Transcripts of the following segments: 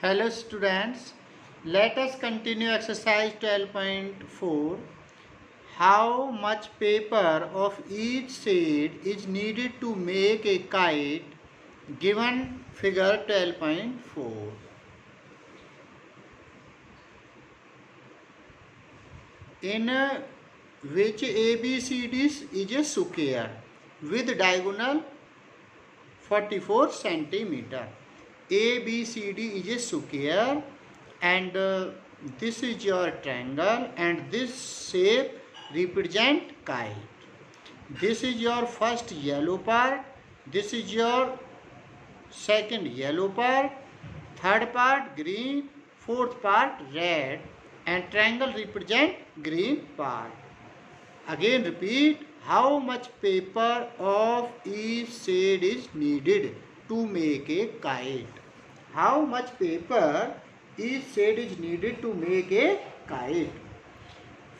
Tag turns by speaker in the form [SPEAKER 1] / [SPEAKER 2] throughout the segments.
[SPEAKER 1] Hello students, let us continue exercise 12.4. How much paper of each shade is needed to make a kite given figure 12.4. In which ABCD is a square with diagonal 44 centimeter. ABCD is a square and this is your triangle and this shape represent kite. This is your first yellow part, this is your second yellow part, third part green, fourth part red, and triangle represent green part. Again repeat, how much paper of each shade is needed to make a kite? How much paper each shade is needed to make a kite?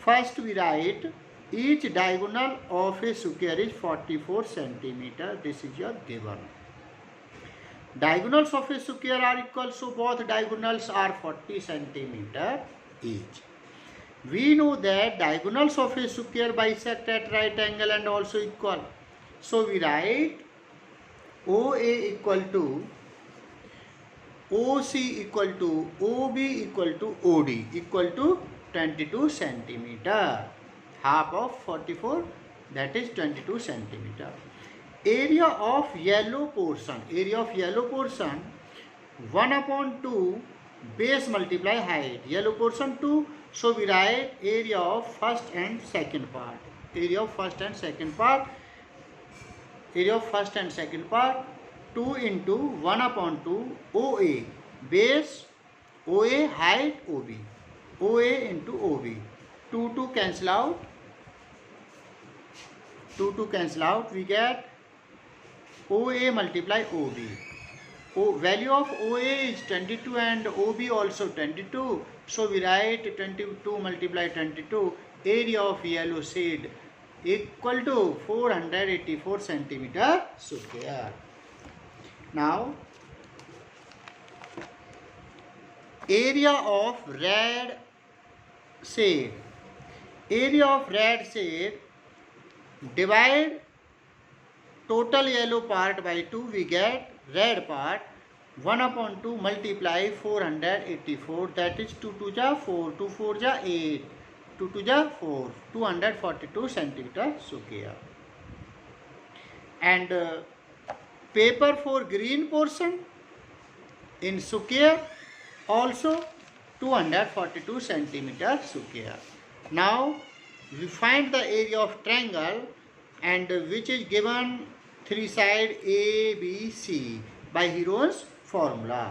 [SPEAKER 1] First we write, each diagonal of a square is 44 centimeter. This is your given. Diagonals of a square are equal, so both diagonals are 40 centimeter each. We know that diagonals of a square bisect at right angle and also equal. So we write OA equal to OC equal to OB equal to OD equal to 22 centimeter. Half of 44, that is 22 centimeter. Area of yellow portion 1/2 base multiply height. Yellow portion 2, so we write area of first and second part. Area of first and second part 2 into 1/2 OA base OA height OB. OA into OB. 2 cancel out. 2 cancel out. We get OA multiply OB. Value of OA is 22 and OB also 22. So we write 22 multiply 22. Area of yellow shade equal to 484 centimeter square. Now area of red shade. Area of red shade, divide total yellow part by 2, we get red part 1/2 multiply 484, that is 2 2 ja 4, 2 4 ja 8, 2 2 ja 4, 242 centimeter square. And paper for green portion in square also 242 centimeter square. Now we find the area of triangle and which is given 3 side ABC by Heron's formula.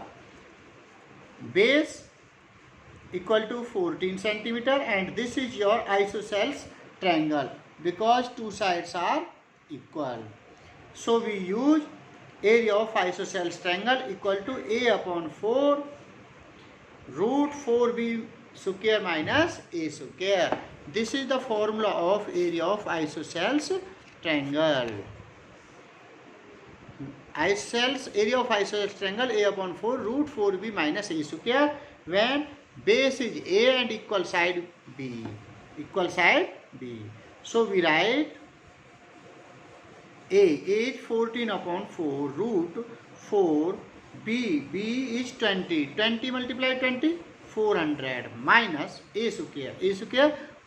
[SPEAKER 1] Base equal to 14 centimeter and this is your isosceles triangle because 2 sides are equal. So we use area of isosceles triangle equal to A/4 root 4B square minus A square. This is the formula of area of isosceles triangle. Area of isosceles triangle A/4 root 4B minus A square when base is A and equal side B. So we write A is 14/4 root 4 B is 20 multiply 20 400 minus A square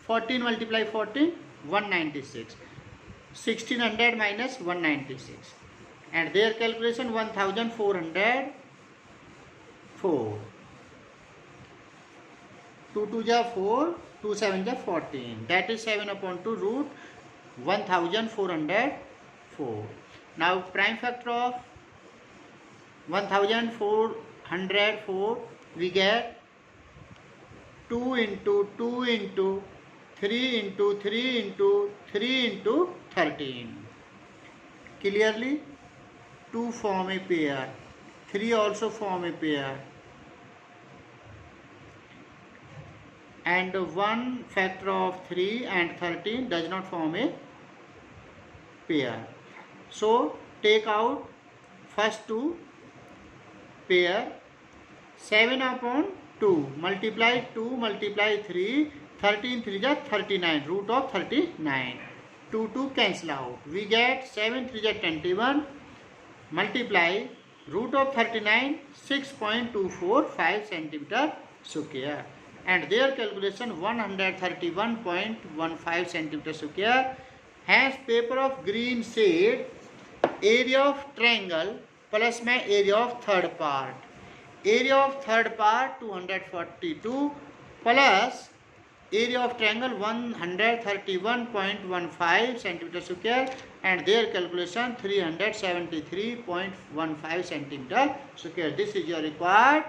[SPEAKER 1] 14 multiply 14 196, 1600 minus 196 and their calculation 1404. 2 2 ja 4, 2 7 ja 14, that is 7/2 root 1404. Now prime factor of 1404 we get 2 into 2 into 3 into 3 into 3 into 13. Clearly 2 form a pair, 3 also form a pair, and 1 factor of 3 and 13 does not form a pair. So take out first 2 pair 7 upon 2 multiply 2 multiply 3, 13 3 is 39, root of 39. 2 cancel out. We get 7 3 is 21 multiply root of 39, 6.245 centimeter square, and their calculation 131.15 centimeter square. Hence paper of green shade, area of triangle plus में area of third part, area of third part 242 plus area of triangle 131.15 centimeter square, and their calculation 373.15 centimeter square. This is your required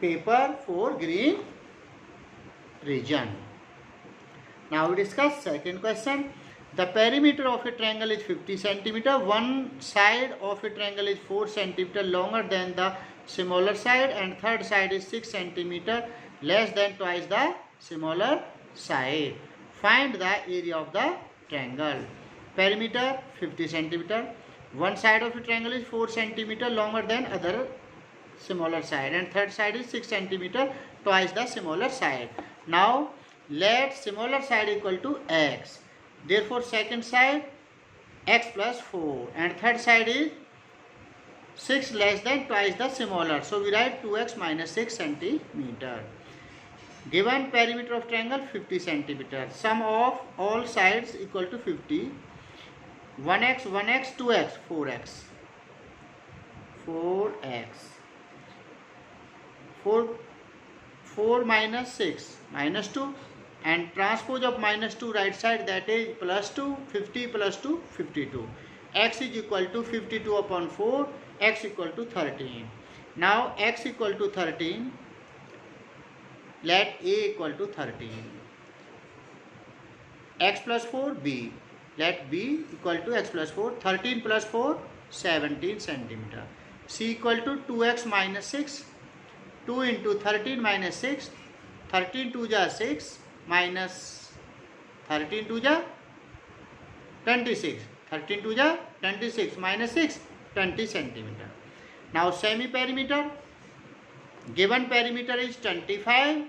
[SPEAKER 1] paper for green region. Now we discuss second question. The perimeter of a triangle is 50 centimeter. One side of a triangle is 4 centimeter longer than the smaller side, and third side is 6 centimeter less than twice the smaller side. Find the area of the triangle. Perimeter 50 centimeter. One side of a triangle is 4 centimeter longer than other smaller side, and third side is 6 centimeter twice the smaller side. Now let smaller side equal to x. Therefore second side x plus 4, and third side is 6 less than twice the smaller. So we write 2x minus 6 centimeter. Given perimeter of triangle 50 centimeter. Sum of all sides equal to 50. 1x, 1x, 2x, 4x. 4 minus 6 minus 2, and transpose of minus 2 right side, that is plus 2, 50 plus 2, 52. X is equal to 52 upon 4, x equal to 13. Now x equal to 13, let a equal to 13. X plus 4 b, let b equal to x plus 4, 13 plus 4 17 centimeter. C equal to 2x minus 6, 2 into 13 minus 6, 13 2 ja 6 minus 13 2 ja 26, 13 2 ja 26 minus 6, 20 centimeter. Now semi perimeter, given perimeter is 25.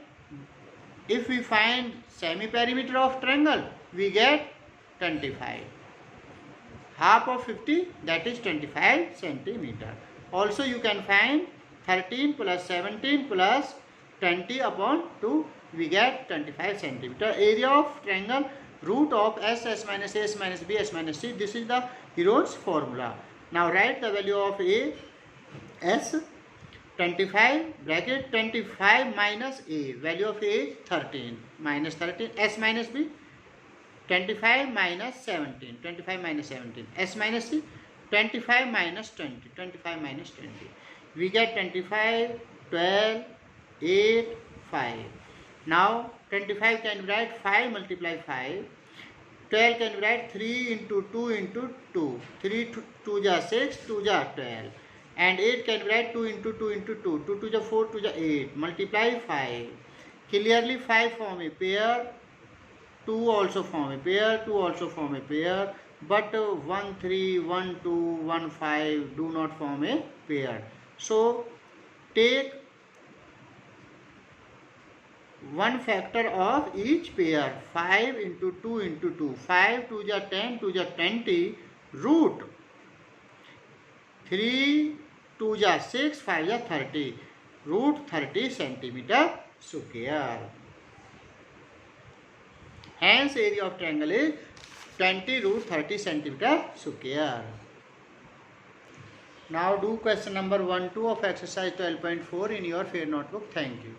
[SPEAKER 1] If we find semi perimeter of triangle, we get 25. Half of 50, that is 25 centimeter. Also you can find 13 plus 17 plus 20 upon 2, we get 25 centimeter. Area of triangle, root of s minus a, s minus b, s minus c. This is the Heron's formula. Now write the value of a, s, 25 bracket 25 minus a, value of a is 13 minus 13, s minus b 25 minus 17, 25 minus 17, s minus c 25 minus 20, 25 minus 20. We get 25, 12, 8, 5. Now 25 can be write 5 multiply 5. 12 can be write 3 into 2 into 2. 3 2 ja 6, 2 ja 12. And 8 can be write 2 into 2 into 2. 2 2 ja 4, 2 ja 8. Multiply 5. Clearly 5 form a pair. 2 also form a pair. 2 also form a pair. But 1 3, 1 2, 1 5 do not form a pair. So take one factor of each pair. 5 into 2 into 2. 5 2 ja 10, 2 ja 20. Root 3 2 ja 6, 5 ja 30. Root 30 centimeter square. Hence area of triangle is 20 root 30 centimeter square. Now do question number 1, 2 of exercise 12.4 in your fair notebook. Thank you.